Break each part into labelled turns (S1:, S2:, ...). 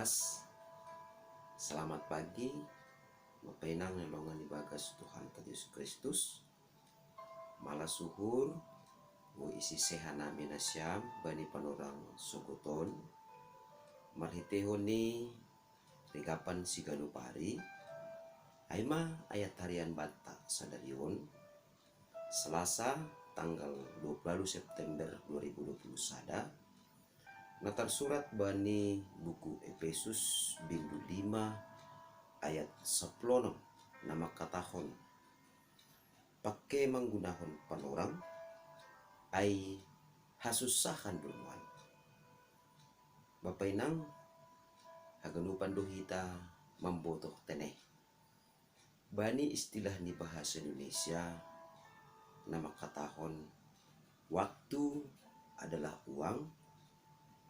S1: waras. Selamat pagi, mapainang nalongan ibagas Tuhan Yesus Kristus. Malas suhur, wo isi sehan namin asyam bani panorang suguton. Marhitehon ni rigapan si ganupari. Aima ayat harian bata sadarion. Selasa tanggal 20 September 2021 tersurat bani buku Efesus bindu 5 ayat 10 nama katahon pakai menggunakan panorang ay hasusahan duluan. Bapak inang haganupan dohita membotoh teneh bani istilah ni bahasa Indonesia nama katahon waktu adalah uang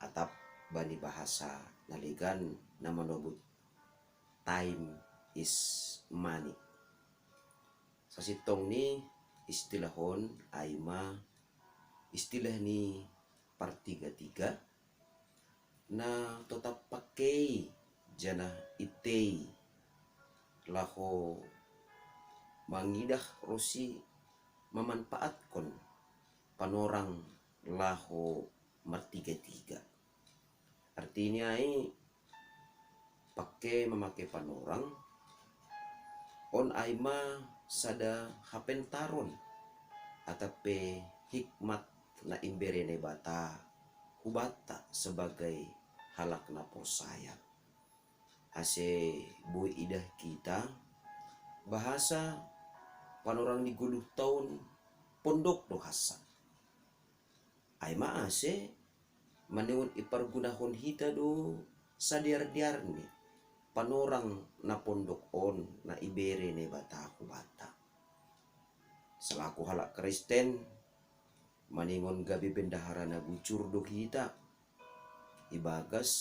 S1: atap bani bahasa naligan nama nobut time is money. Sasitong ni istilahon aima istilah ni partiga-tiga na tetap pakai jana itei laho mangidah rosi memanfaatkan panorang laho martiga-tiga. Artinya memakai panorang on aima sada hapentaron atape hikmat na imberene bata hubata sebagai halak na posaya. Ase bui idah kita bahasa panorang di guluh tahun pondok dohasa. Aima ase maniun ipargunahon hita do sadiar-diar ni panorang na pondok on na ibere ne bata bata. Selaku halak Kristen maningon gabi bendahara na gucur do hita ibagas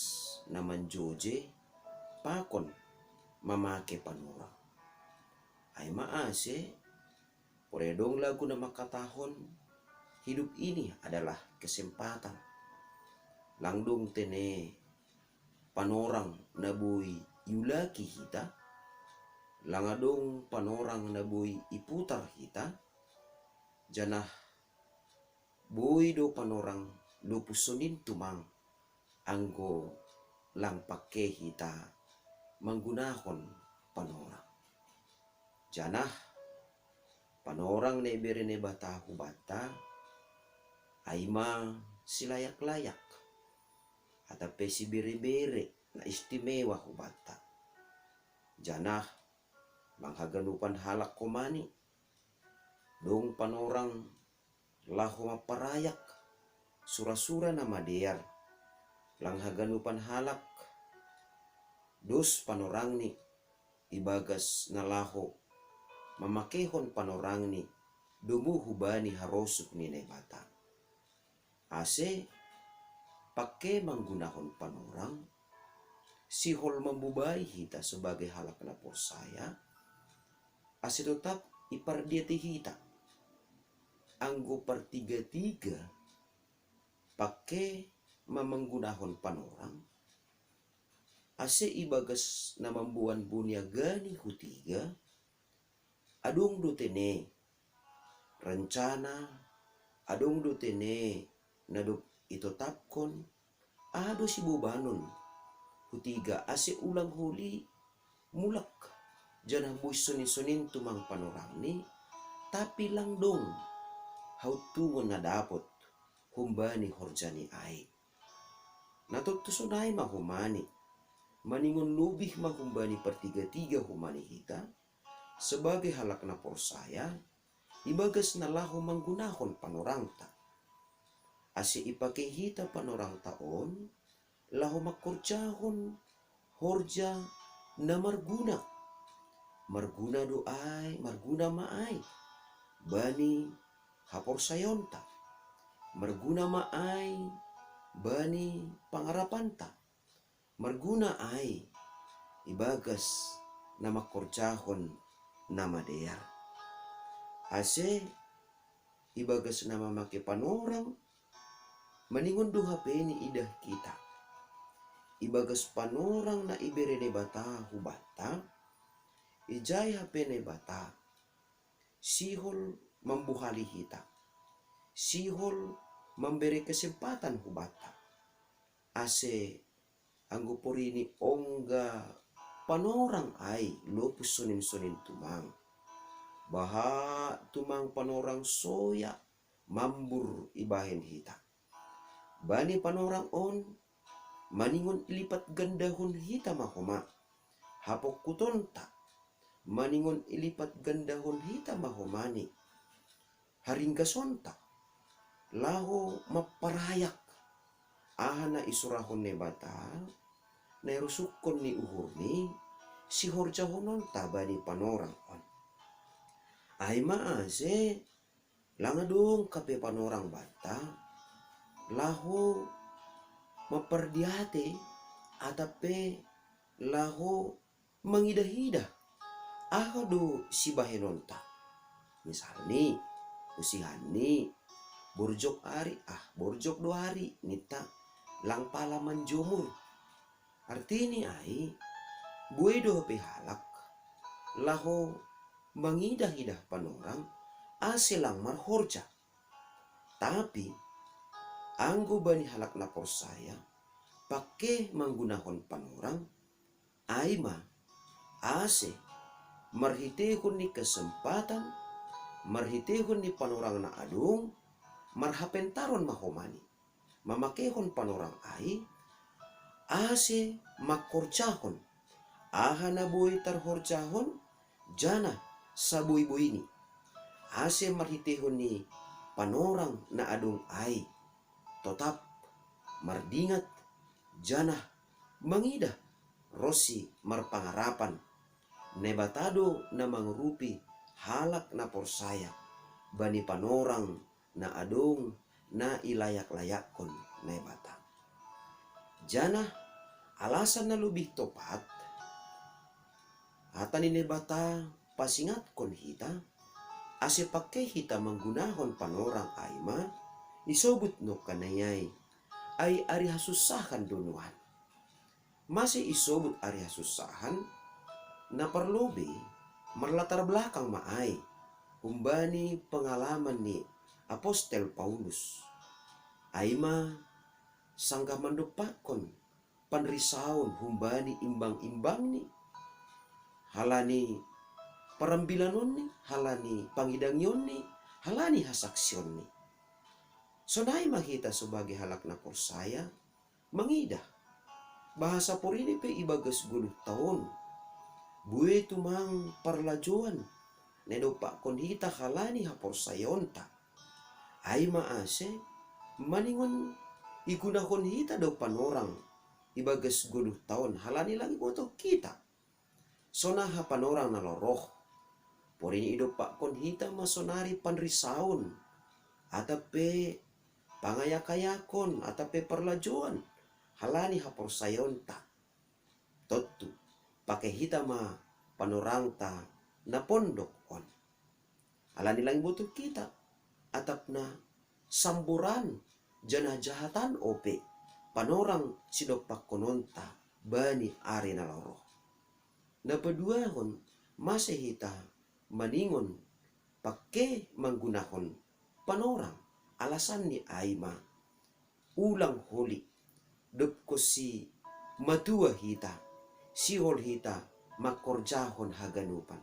S1: na manjoje pakon mamake panorang. Ay maase poredong lagu na makatahon hidup ini adalah kesempatan. Langdung tene panorang nabui yulaki hita, langadong panorang nabui iputar hita, janah bui do panorang lupusunin tumang anggo lang pake hita menggunakan panorang. Janah panorang ne berene bata hubata aima silayak-layak atape si bere-bere na istimewa hubata. Janah manghaganupan halak komani dong panorang laho maparayak sura-sura na madear langhaganupan halak dos panorang ni ibagas na laho mamakehon panorang ni dumu hubani harosuk ni bata. Ase pakai menggunakan panorang sihol membubai hita sebagai halak na posaya ase tetap ipardiati hita anggo partiga-tiga pakai menggunakan panorang ase ibagas na membuan bunia gani hutiga adung do tene rencana adung do tene naduk itotapkon ado si bubanon hutiga ase ulang huli mulak janah bui sunin-sunin tumang panorang ni tapi lang dong hautungon na dapot humbani horjani ai natutusonay mahumani maningon lubih mahumbani partiga-tiga humani hita sebagai halak na porsaya ibagas na laho menggunakan panorang ta. Ase ipake hita panorang taon laho makorjahon horja na marguna doai marguna maai bani haporsayonta marguna maai bani pangarapanta marguna ai ibagas na makorjahon na madear. Ase ibagas na mamake panorang maningon duha peni idah kita ibagas panorang na ibere ne bata hubata, ijay hape ne bata, sihol membuhali hita, sihol memberi kesempatan hubata, ase anggo porini ongga panorang ay lopus sunin-sunin tumang, baha tumang panorang soya mambur ibahen hita. Bani panorang on maningon ilipat gandahon hita mahoma, hapok kutonta maningon ilipat gandahon hita mahomani, haringgasonta laho maparayak ahana isurahon ne bata na rusukon ni uhurni si horjahonon tabani panorang on. Ay maase langadong kape panorang bata laho maperdiate atape laho mangidah-idah ahado si bahenonta. Misalni usihani borjok ari borjok 2 hari nita lang palaman jumur. Artini ay buay do hape halak laho mangidah-idah panorang asilang marhorja. Tapi anggo bani halak na porsaya pake menggunakan panorang aima ase marhitehon ni kesempatan, marhitehon ni panorang na adung, marhapentaron mahomani, mamakehon panorang ai ase makorjahon ahana boy tarhorjahon jana sa boy-boy ni ase marhitehon ni panorang na adung ai tetap mardingat jana mangidah rosi marpangarapan nebatado na mangrupi halak na porsaya bani panorang na adung na ilayak-layakon nebata. Jana alasan na lebih tepat hata ni nebata pasingatkon hita ase pakai hita menggunakan panorang aima isobut no kanayay ay ari hasusahan dunuan. Masih isobut ari hasusahan na perlobe merlatar belakang maay humbani pengalaman ni Apostel Paulus. Aima sangga mandupakon panrisaon humbani imbang-imbang ni halani parambilanon ni halani pangidangyon ni halani hasaksyon ni. Sonay makita sebagai halak na porsaya mangidah bahasa porini pe ibagas 10 tahun buwe tumang parlajuan nedopa konhita halani haporsayonta ay maase maningon igunahon hita do panorang ibagas 10 tahun halani lagi boto kita sonaha panorang na loroh porini idopa konhita masonari panrisaon atape pangayakayakon atape parlajuan halani haporsayonta totu pakai hita ma panorangta na pondok on halani lang butuh kita atap na samburan jana jahatan ope panorang sidopak kononta bani ari na loroh na paduahon masih hita maningon pakai menggunakan panorang alasan ni aima ulang holi depko si matua hita sihol hita makorjahon haganupan.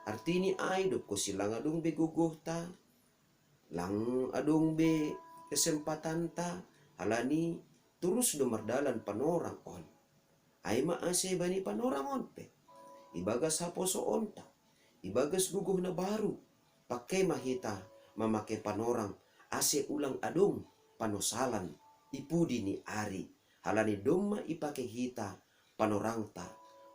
S1: Artini ay depko silang adung be guguhta lang adung be kesempatan ta halani terus dumardalan panorang on ay maase bani panorang on pe ibagas haposo onta ibagas guguh na baru pakai mahita memakai panorang ase ulang adung panosalan ipudi ni ari halani doma ipake hita panorangta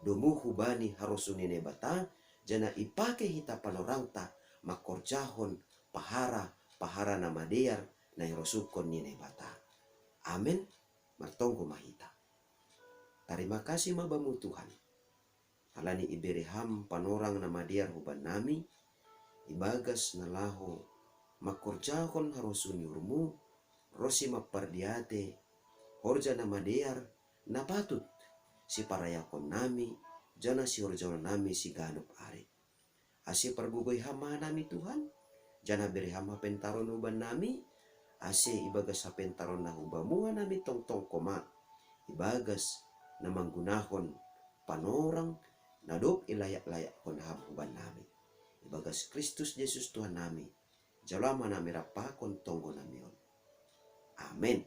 S1: domuhu bani harusunine bata jana ipake hita panorangta makorjahon pahara na madear na irosukon nine bata. Amen. Martonggo mahita. Terima kasih mabamu Tuhan. Halani ibereham panorang na madear huban nami ibagas na laho makorjahon harusun yurmu rosi mapardiate horja na madear napatut si parayakon nami jana si orjono nami si ganup ari. Ase pergugoy hama nami Tuhan, jana beri hama pentaron uban nami, ase ibagas sa pentaron na hubamuha nami tongtong koma, ibagas na manggunahon panorang nadop ilayak-layak kon ham uban nami. Ibagas Kristus Yesus Tuhan nami, jalama nami rapakon tonggo nami on. Amen.